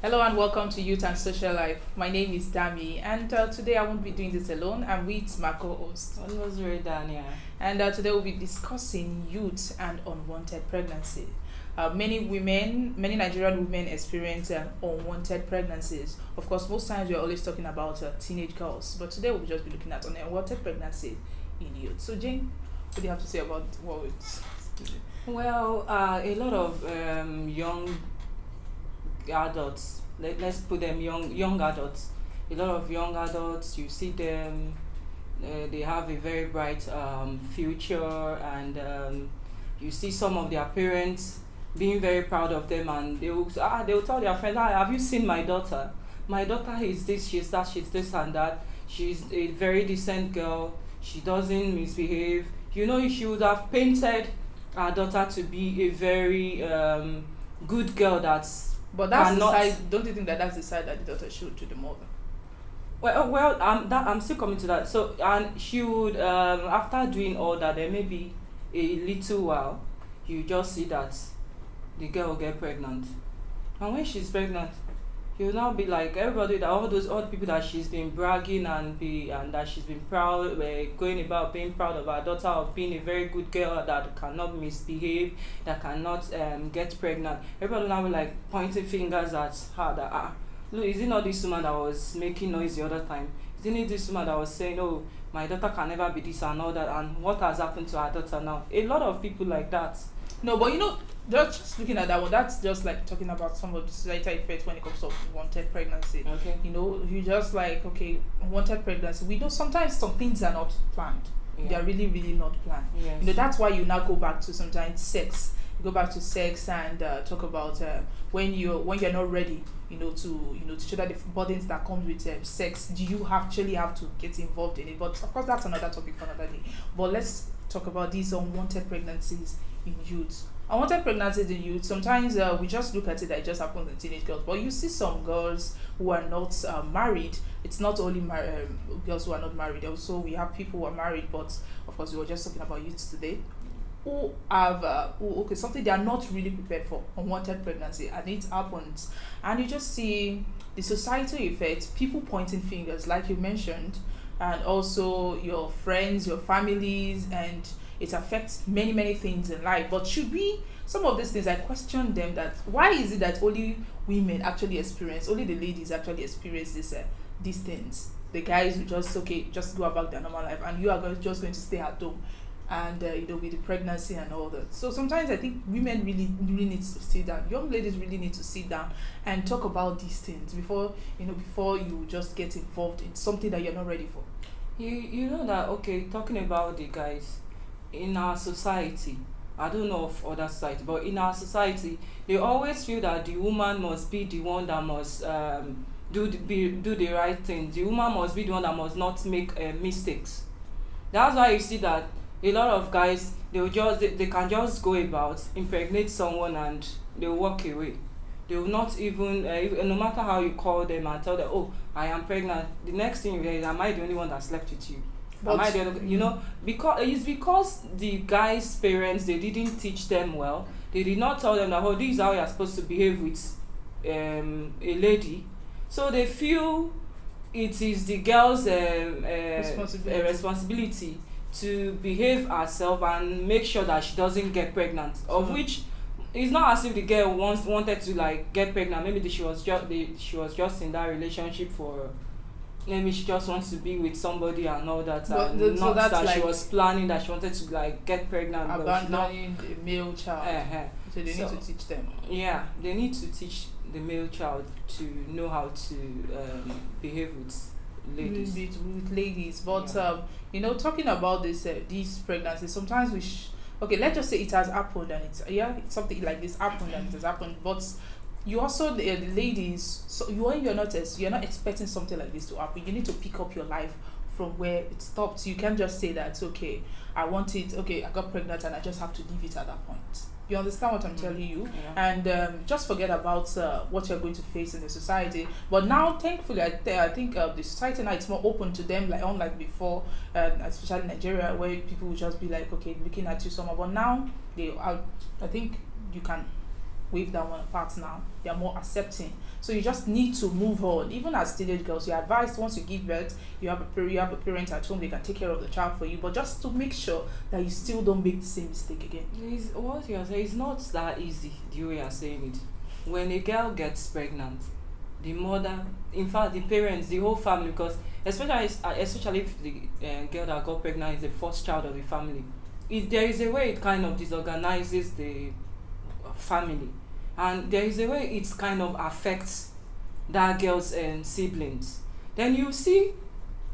Hello and welcome to Youth and Social Life. My name is Dami, and today I won't be doing this alone. I'm with my co-host, Almost very done, yeah. and today we'll be discussing youth and unwanted pregnancy. Many Nigerian women experience unwanted pregnancies. Of course, most times we're always talking about teenage girls, but today we'll just be looking at unwanted pregnancy in youth. So, Jane, what do you have to say about what it's? Well, a lot of young adults, let's put them young adults. A lot of young adults, you see them, they have a very bright future, and you see some of their parents being very proud of them, and they will tell their friends, have you seen my daughter? My daughter is this, she's that, she's this and that. She's a very decent girl. She doesn't misbehave. You know, she would have painted our daughter to be a very good girl that's But that's the cannot. side. Don't you think that that's the side that the daughter showed to the mother? I'm still coming to that. So, and she would after doing all that, then maybe a little while, you just see that the girl will get pregnant, and when she's pregnant, you'll now be like everybody, that all the people that she's been bragging and that she's been proud, going about being proud of her daughter, of being a very good girl that cannot misbehave, that cannot get pregnant. Everybody will now be like pointing fingers at her that look, is it not this woman that was making noise the other time? Isn't it this woman that was saying, oh, my daughter can never be this and all that, and what has happened to her daughter now? A lot of people like that. No, but just looking at that one, that's just like talking about some of the societal effects when it comes to unwanted pregnancy. Okay. You just like, okay, unwanted pregnancy. We know sometimes some things are not planned. Yeah. They are really, really not planned. Yes. That's why you now go back to sometimes sex. You go back to sex and talk about when you're not ready, to show that the burdens that comes with sex. Do you actually have to get involved in it? But of course, that's another topic for another day. But let's talk about these unwanted pregnancies in youth. Unwanted pregnancies in youth, sometimes we just look at it that it just happens in teenage girls, but you see some girls who are not married. It's not only girls who are not married, also we have people who are married, but of course we were just talking about youth today, who have something they are not really prepared for, unwanted pregnancy, and it happens, and you just see the societal effect, people pointing fingers like you mentioned, and also your friends, your families, and it affects many things in life. But should we, some of these things I question them, that why is it that only women actually experience, only the ladies actually experience these things? The guys will just go about their normal life, and you are just going to stay at home and with the pregnancy and all that. So sometimes I think women really need to sit down, young ladies really need to sit down and talk about these things before you just get involved in something that you're not ready for. You know that, okay, talking about the guys in our society, I don't know of other society, but in our society, they always feel that the woman must be the one that must do the right thing. The woman must be the one that must not make mistakes. That's why you see that a lot of guys, they can just go about, impregnate someone, and they will walk away. They will not even no matter how you call them and tell them, oh, I am pregnant, the next thing you hear is, am I the only one that slept with you? Am I the only, because the guy's parents, they didn't teach them well. They did not tell them that, oh, this is how you're supposed to behave with a lady. So they feel it is the girl's responsibility to behave herself and make sure that she doesn't get pregnant. Of which, it's not as if the girl wanted to like get pregnant. Maybe she was just in that relationship for, maybe she just wants to be with somebody and all that, and so not that's that like she was planning that she wanted to like get pregnant. Abandoning a male child. So they need to teach them. Yeah, they need to teach the male child to know how to behave with ladies. With ladies. But talking about these pregnancies, sometimes let's just say it has happened, and it's something like this happened and it has happened, but you also the ladies, so you're not expecting something like this to happen. You need to pick up your life from where it stopped. You can't just say that, okay, I want it, okay, I got pregnant and I just have to leave it at that point. You understand what I'm telling you? Yeah. And just forget about what you're going to face in the society. But now, thankfully, I think the society now, it's more open to them, like unlike before, especially in Nigeria, where people will just be like, okay, looking at you somehow. But now, I think you can wave that one apart now. They are more accepting. So you just need to move on. Even as teenage girls, you're advised once you give birth, you have a parent at home, they can take care of the child for you. But just to make sure that you still don't make the same mistake again. What you're saying is not that easy, the way you're saying it. When a girl gets pregnant, the mother, in fact, the parents, the whole family, because especially if the girl that got pregnant is the first child of the family, there is a way it kind of disorganizes the family, and there is a way it kind of affects that girl's siblings. Then you see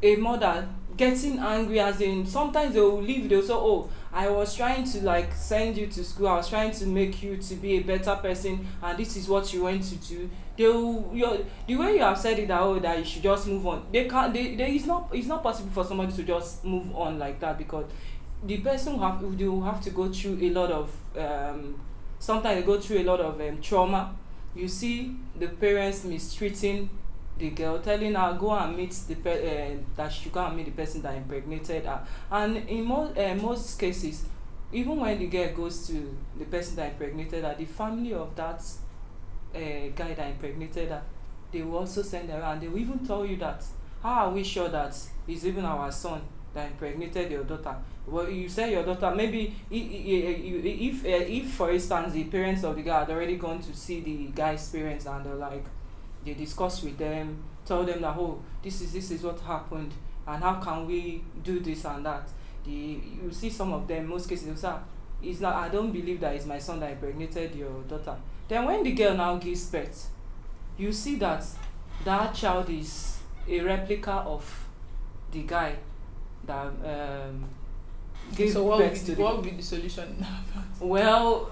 a mother getting angry, as in sometimes they will leave, they'll say, oh, I was trying to like send you to school, I was trying to make you to be a better person, and this is what you went to do. The way you have said it, that oh, that you should just move on, it's not possible for somebody to just move on like that, because the person will have to go through a lot of sometimes they go through a lot of trauma. You see the parents mistreating the girl, telling her go and meet that she should go and meet the person that impregnated her. And in most cases, even when the girl goes to the person that impregnated her, the family of that guy that impregnated her, they will also send her around. They will even tell you that, how are we sure that it's even our son that impregnated your daughter? Well, you say your daughter, maybe if for instance the parents of the guy had already gone to see the guy's parents, and they're like, they discuss with them, tell them that, oh, this is what happened, and how can we do this and that. You see some of them, most cases, they'll say, it's not, I don't believe that it's my son that impregnated your daughter. Then when the girl now gives birth, you see that that child is a replica of the guy that gave birth to. What would be the solution? Well,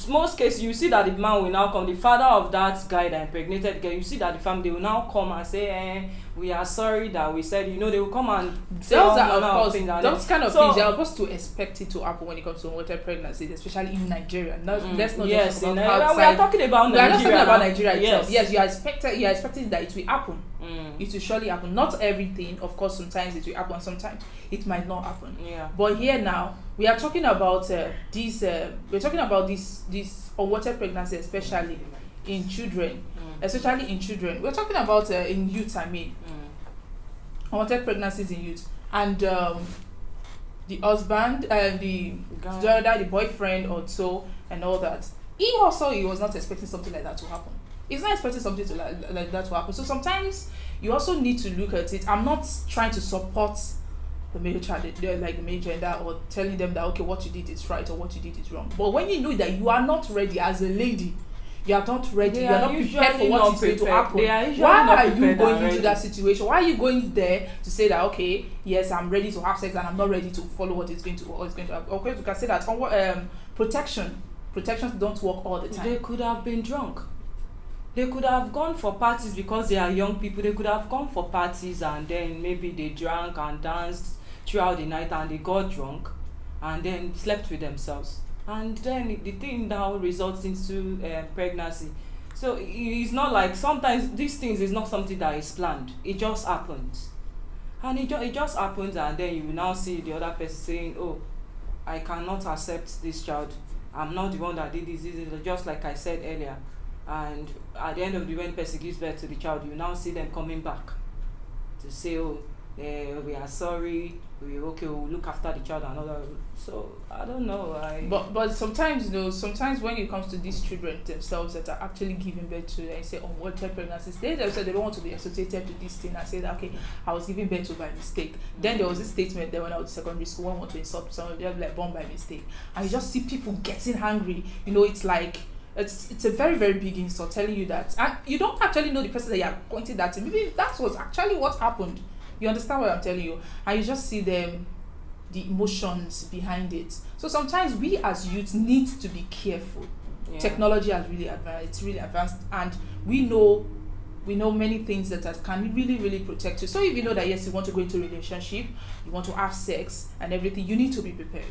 most cases you see that the man will now come, the father of that guy that impregnated the girl, you see that the family will now come and say, we are sorry that we said, they will come and say those kind of things, things, they are supposed to expect it to happen when it comes to unwanted pregnancies, especially in Nigeria. Let's not just talk about outside. We are talking about Nigeria. We are just talking about Nigeria itself. Yes, you are expecting that it will happen. It will surely happen. Not everything, of course. Sometimes it will happen. Sometimes it might not happen. Yeah. But here now, we are talking about these. We're talking about this unwanted pregnancy, especially in children. Especially in children. We're talking about in youth. I mean, unwanted pregnancies in youth, and the husband and the boyfriend or so and all that. He was not expecting something like that to happen. He's not expecting something like that to happen. So sometimes you also need to look at it. I'm not trying to support the male child, like the male gender, or telling them that, okay, what you did is right or what you did is wrong. But when you know that you are not ready as a lady, you are not ready, you are not prepared for what is going to happen, why are you going into that situation? Why are you going there to say that, okay, yes, I'm ready to have sex and I'm not ready to follow what is going to happen? Okay, you can say that protections don't work all the time. They could have been drunk. They could have gone for parties because they are young people. They could have gone for parties and then maybe they drank and danced throughout the night and they got drunk and then slept with themselves. And then the thing now results into pregnancy. So it's not like, sometimes these things is not something that is planned. It just happens. And it just happens, and then you now see the other person saying, oh, I cannot accept this child. I'm not the one that did this, just like I said earlier. And at the end of the day, when the person gives birth to the child, you now see them coming back to say, oh, we are sorry, we'll look after the child and all that. So I don't know. But sometimes, sometimes when it comes to these children themselves that are actually giving birth to, they say unwanted pregnancies, they themselves, they don't want to be associated with this thing and say that, okay, I was giving birth to by mistake. Then there was this statement that when I was in secondary school, one want to insult someone, they're like born by mistake, and you just see people getting angry. It's like, it's a very, very big insult, telling you that, and you don't actually know the person that you are pointing that to. Maybe that was actually what happened. You understand what I'm telling you? And you just see the emotions behind it. So sometimes we as youth need to be careful. Yeah. Technology has really advanced. It's really advanced, and we know many things that can really, really protect you. So if you know that, yes, you want to go into a relationship, you want to have sex and everything, you need to be prepared.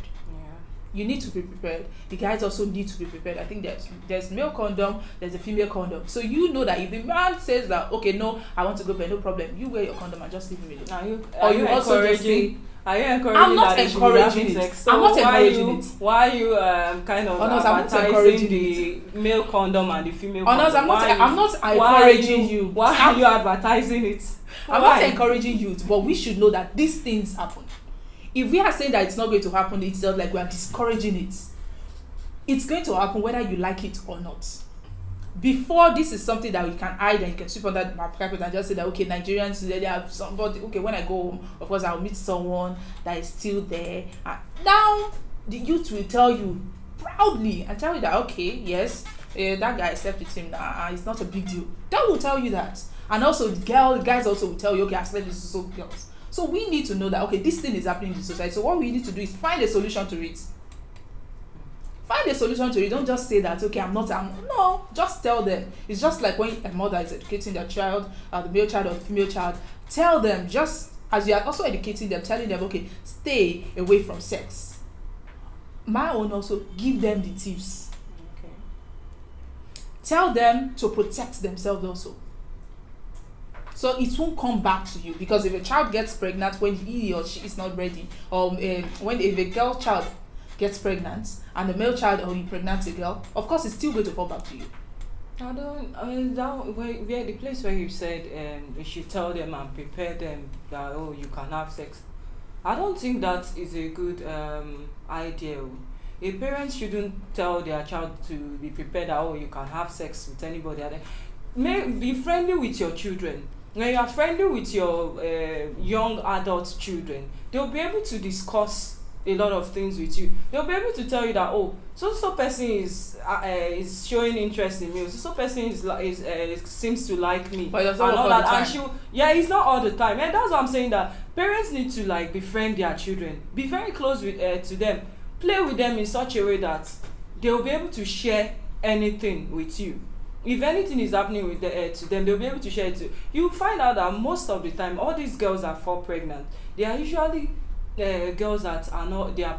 You need to be prepared. The guys also need to be prepared. I think there's male condom, there's a female condom. So you know that if the man says that, okay, no, I want to go, but no problem, you wear your condom and just leave him alone. Are you also just say, are you encouraging? I'm not encouraging it. So I'm not encouraging it. Why are you kind of advertising the male condom and the female condom? I'm not encouraging you. Why are you advertising it? I'm not encouraging you, but we should know that these things happen. If we are saying that it's not going to happen, it's just like we are discouraging it. It's going to happen whether you like it or not. Before, this is something that you can hide and you can sweep under the carpet and just say that, okay, Nigerians, they have somebody, okay, when I go home, of course, I'll meet someone that is still there. And now, the youth will tell you proudly and tell you that, okay, yes, that guy slept with him, it's not a big deal. They will tell you that. And also, guys also will tell you, okay, I slept with so girls. So we need to know that, okay, this thing is happening in the society. So what we need to do is find a solution to it. Find a solution to it. Don't just say that, okay, no, just tell them. It's just like when a mother is educating their child, the male child or the female child, tell them, just as you are also educating them, telling them, okay, stay away from sex. My own also, give them the tips. Okay. Tell them to protect themselves also. So it won't come back to you, because if a child gets pregnant when he or she is not ready, or if a girl child gets pregnant and the male child or impregnates a girl, of course it's still going to fall back to you. The place where you said you should tell them and prepare them that, oh, you can have sex, I don't think that is a good idea. A parent shouldn't tell their child to be prepared that, oh, you can have sex with anybody. Be friendly with your children. When you are friendly with your young adult children, they'll be able to discuss a lot of things with you. They'll be able to tell you that, oh, so person is showing interest in me. So person is seems to like me. But it's not all the time. It's not all the time. And that's what I'm saying, that parents need to like befriend their children. Be very close with to them. Play with them in such a way that they'll be able to share anything with you. If anything is happening with to them, they'll be able to share it too. You find out that most of the time, all these girls that fall pregnant, they are usually girls that are not their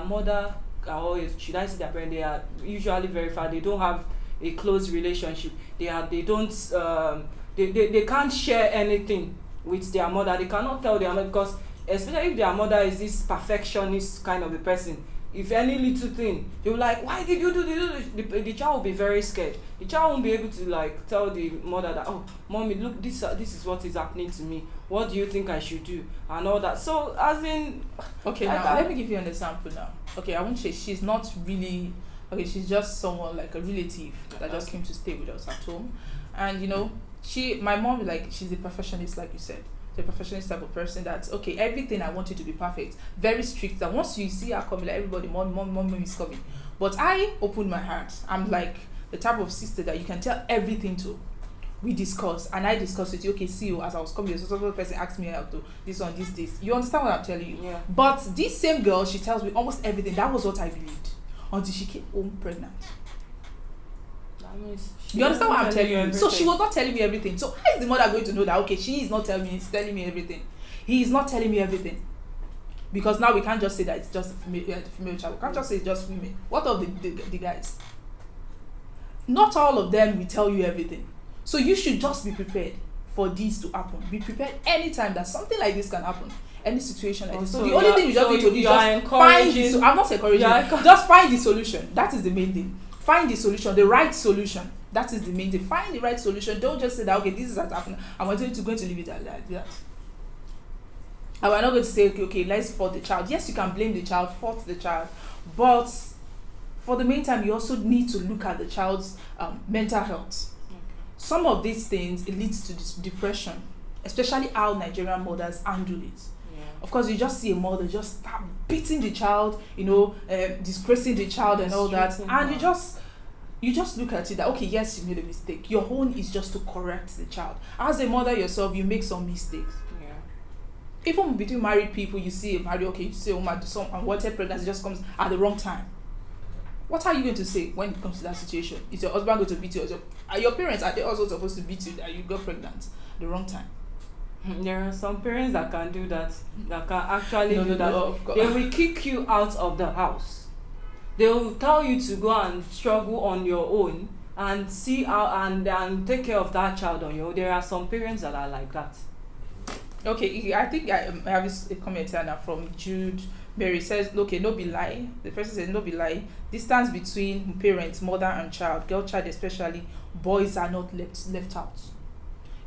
mother, or should I say their parent, they are usually very far. They don't have a close relationship. They can't share anything with their mother. They cannot tell their mother, because especially if their mother is this perfectionist kind of a person. If any little thing, they'll like, why did you do this? The child will be very scared. The child won't be able to like tell the mother that, oh, mommy, look, this is what is happening to me. What do you think I should do? And all that. So, as in... Okay, now, let me give you an example now. Okay, I won't say she's not really... Okay, she's just someone like a relative that just came to stay with us at home. And, you know, my mom, like, she's a perfectionist, like you said. The perfectionist type of person that's, okay, everything I want it to be perfect, very strict, that once you see her coming, like everybody, mom is coming. But I open my heart. I'm like the type of sister that you can tell everything to. We discuss, and I discuss with you, okay, see you, as I was coming, so some person asked me how to this one, this. You understand what I'm telling you? Yeah. But this same girl, she tells me almost everything. That was what I believed until she came home pregnant. You understand what I'm telling you? So she was not telling me everything. So how is the mother going to know that, okay, she is not telling me, he's telling me everything? He is not telling me everything. Because now we can't just say that it's just the female child. We can't just say it's just women. What of the guys? Not all of them will tell you everything. So you should just be prepared for this to happen. Be prepared anytime that something like this can happen. Any situation like this. So the only thing you just need to do is just find the I'm not encouraging. Just find the solution. That is the main thing. Find the solution, the right solution. That is the main thing. Find the right solution. Don't just say that, okay, this is what's happening, and we're going to leave it like that. And we're not going to say, okay, let's fault the child. Yes, you can blame the child, fault the child, but for the meantime, you also need to look at the child's mental health. Okay. Some of these things, it leads to depression, especially how Nigerian mothers handle it. Of course, you just see a mother just start beating the child, disgracing the child and all that, and you just look at it that, okay, yes, you made a mistake. Your own is just to correct the child. As a mother yourself, you make some mistakes. Yeah. Even between married people, you see a married, okay, you see a woman do some unwanted pregnancy just comes at the wrong time. What are you going to say when it comes to that situation? Is your husband going to beat you? Are your parents, are they also supposed to beat you that you got pregnant at the wrong time? There are some parents that can do that can actually do that. They will kick you out of the house. They'll tell you to go and struggle on your own and see how and take care of that child on your own. There are some parents that are like that. Okay, I think I have a comment here now from Jude Mary. Says, okay, no be lie. The person says, no be lie. Distance between parents, mother and child, girl child especially, boys are not left out.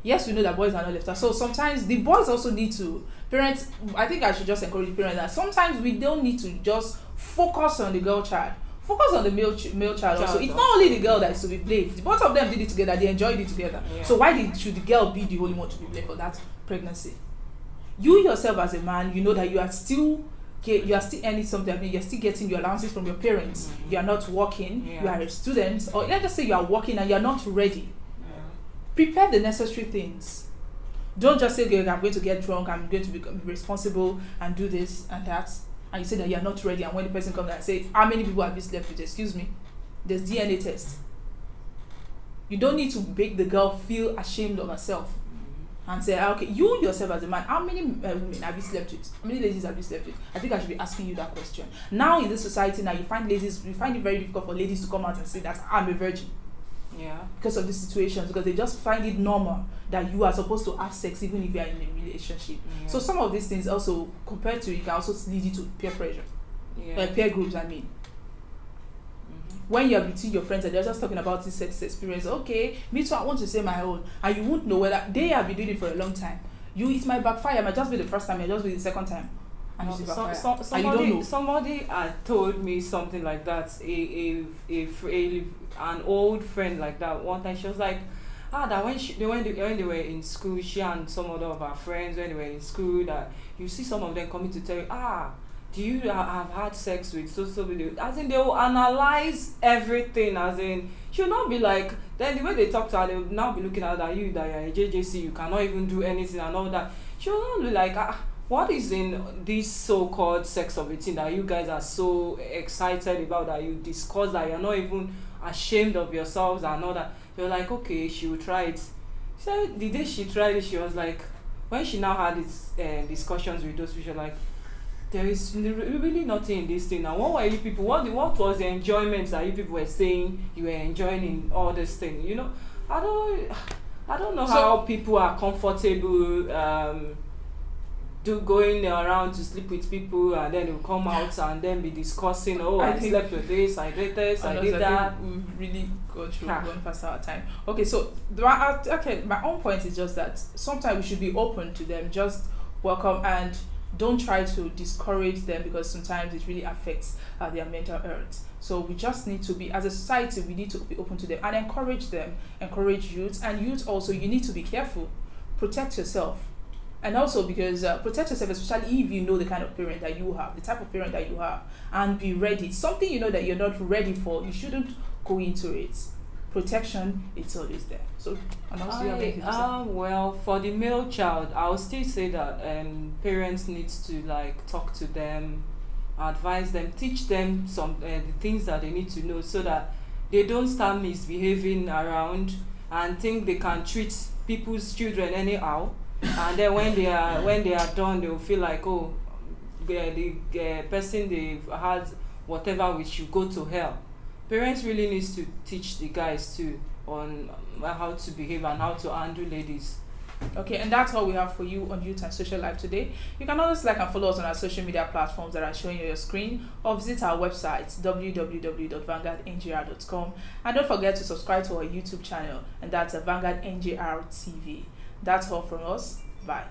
Yes, we know that boys are not left out. So sometimes the boys also need to, parents, I think I should just encourage parents that sometimes we don't need to just focus on the girl child. Focus on the male child also. It's not only the girl that is to be blamed. Both of them did it together. They enjoyed it together. Yeah. So why should the girl be the only one to be blamed for that pregnancy? You yourself as a man, you know that you are still earning something. I mean, you're still getting your allowances from your parents. Mm-hmm. You are not working. Yeah. You are a student, or let's just say you are working and you are not ready. Yeah. Prepare the necessary things. Don't just say, okay, I'm going to get drunk. I'm going to become responsible and do this and that. And you say that you are not ready, and when the person comes and say, how many people have you slept with? Excuse me, there's DNA test. You don't need to make the girl feel ashamed of herself and say, okay, you yourself as a man, how many women have you slept with? How many ladies have you slept with? I think I should be asking you that question. Now in this society, now you find it very difficult for ladies to come out and say that I'm a virgin. Yeah. Because of the situations, because they just find it normal that you are supposed to have sex even if you are in a relationship. Yeah. So some of these things also, compared to, it can also lead you to peer pressure. Yeah. Peer groups, I mean. Mm-hmm. When you are between your friends and they're just talking about this sex experience, okay, me too, I want to say my own. And you won't know whether they have been doing it for a long time. It might backfire, it might just be the first time, it might just be the second time. And somebody told me something like that. An old friend like that. One time she was like, that when they were in school, she and some other of her friends, when they were in school, that you see some of them coming to tell you, do you have had sex with so as in they will analyze everything, as in she'll not be like, then the way they talk to her, they will now be looking at that you're a JJC, you cannot even do anything and all that. She'll not be like, what is in this so-called sex of 18 that you guys are so excited about, that you discuss, that you're not even ashamed of yourselves and all that? You're like, okay, she will try it. So the day she tried it, she was like, when she now had these discussions with those people, like, there is really nothing in this thing. Now, what were you people, what was the enjoyment that you people were saying you were enjoying in all this thing? You know, I don't know how people are comfortable going around to sleep with people, and then they'll come out and then be discussing, I slept with this, I did this, I did that. We've really gone past our time. Okay, so my own point is just that sometimes we should be open to them, just welcome, and don't try to discourage them, because sometimes it really affects their mental health. So we just need to be, as a society, we need to be open to them and encourage them, encourage youth. And youth also, you need to be careful, protect yourself. And also because protect yourself, especially if you know the kind of parent that you have, the type of parent that you have, and be ready. Something you know that you're not ready for, you shouldn't go into it. Protection, it's always there. So, and also well, for the male child, I'll still say that parents need to talk to them, advise them, teach them some the things that they need to know, so that they don't start misbehaving around and think they can treat people's children anyhow. And then when they are done, they will feel like, the person they've had whatever with should go to hell. Parents really needs to teach the guys too on how to behave and how to handle ladies. Okay, and that's all we have for you on Youth and Social Life today. You can always like and follow us on our social media platforms that are showing you your screen, or visit our website www.vanguardngr.com, and don't forget to subscribe to our YouTube channel, and that's Vanguard NGR TV. That's all from us. Bye.